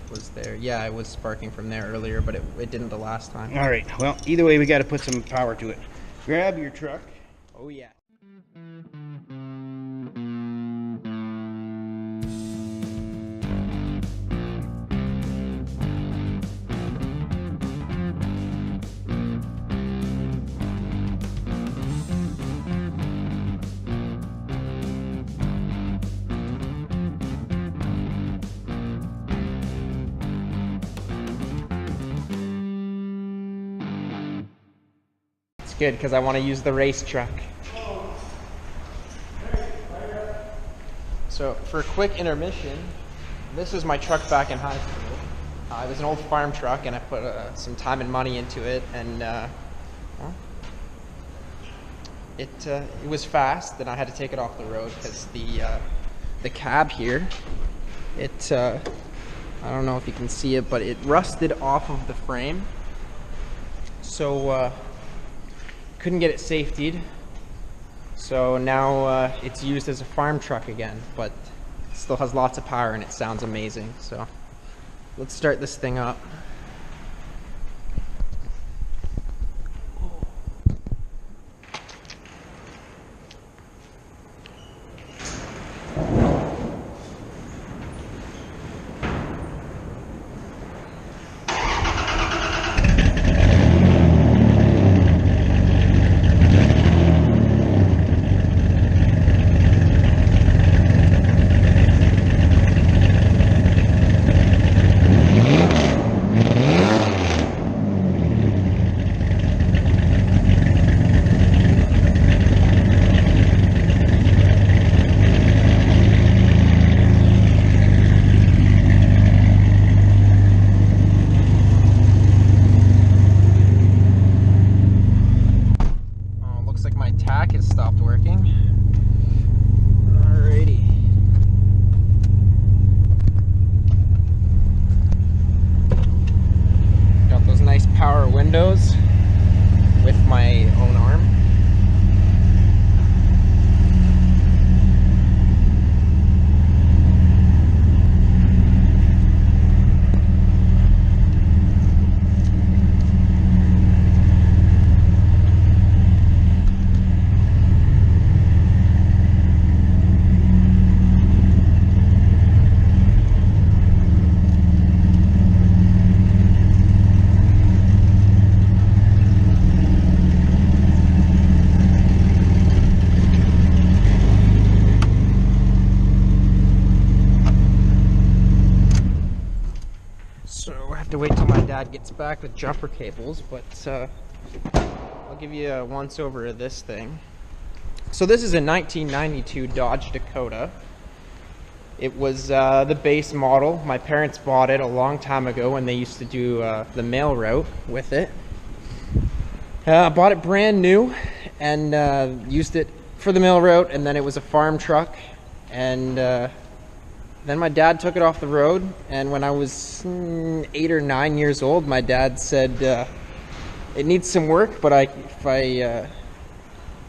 was there. Yeah, it was sparking from there earlier, but it didn't the last time. All right, well, either way, we got to put some power to it. Grab your truck. Oh yeah. Good, because I want to use the race truck. So for a quick intermission, this was my truck back in high school. It was an old farm truck, and I put some time and money into it, and well, it was fast, and I had to take it off the road because the cab here, I don't know if you can see it, but it rusted off of the frame. So couldn't get it safetied, so now it's used as a farm truck again, but it still has lots of power and it sounds amazing. So let's start this thing up. Power windows with my own arm. To wait till my dad gets back with jumper cables, but I'll give you a once over of this thing. So this is a 1992 Dodge Dakota. It was the base model. My parents bought it a long time ago when they used to do the mail route with it. I bought it brand new and used it for the mail route, and then it was a farm truck, and then my dad took it off the road, and when I was 8 or 9 years old, my dad said, it needs some work, but if I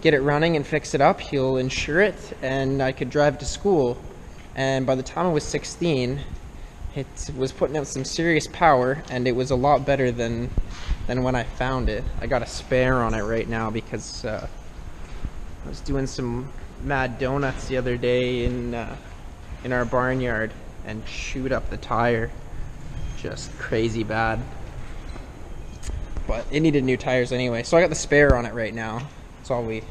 get it running and fix it up, he'll insure it, and I could drive to school. And by the time I was 16, it was putting out some serious power, and it was a lot better than when I found it. I got a spare on it right now because I was doing some mad donuts the other day in our barnyard and chewed up the tire just crazy bad, but it needed new tires anyway, so I got the spare on it right now. That's all we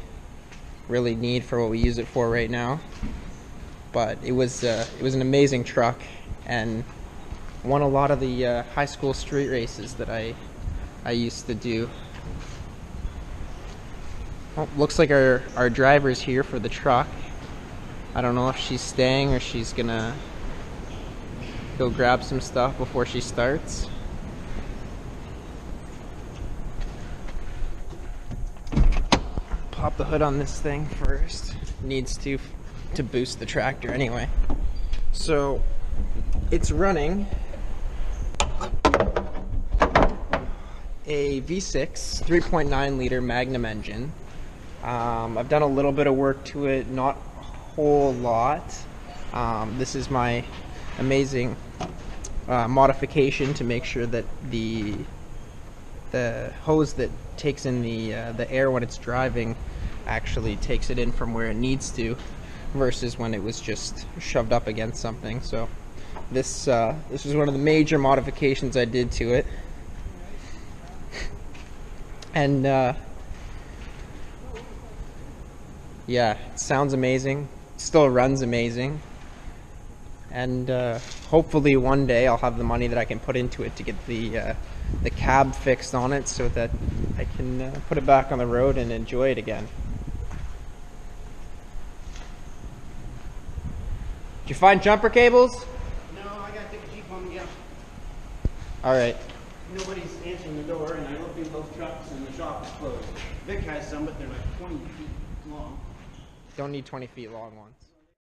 really need for what we use it for right now. But it was an amazing truck and won a lot of the high school street races that I used to do. Well, looks like our driver's here for the truck. I don't know if she's staying or she's gonna go grab some stuff before she starts. Pop the hood on this thing first. Needs to boost the tractor anyway. So it's running a V6 3.9 liter Magnum engine. I've done a little bit of work to it, not a whole lot. This is my amazing modification to make sure that the hose that takes in the air when it's driving actually takes it in from where it needs to, versus when it was just shoved up against something. So this was one of the major modifications I did to it, and yeah, it sounds amazing, still runs amazing, and hopefully one day I'll have the money that I can put into it to get the cab fixed on it so that I can put it back on the road and enjoy it again. Did you find jumper cables? No, I gotta take a Jeep home and get them. Alright. Nobody's answering the door, and I looked in both trucks, and the shop is closed. Vic has some, but they're like 20 feet long. Don't need 20 feet long ones.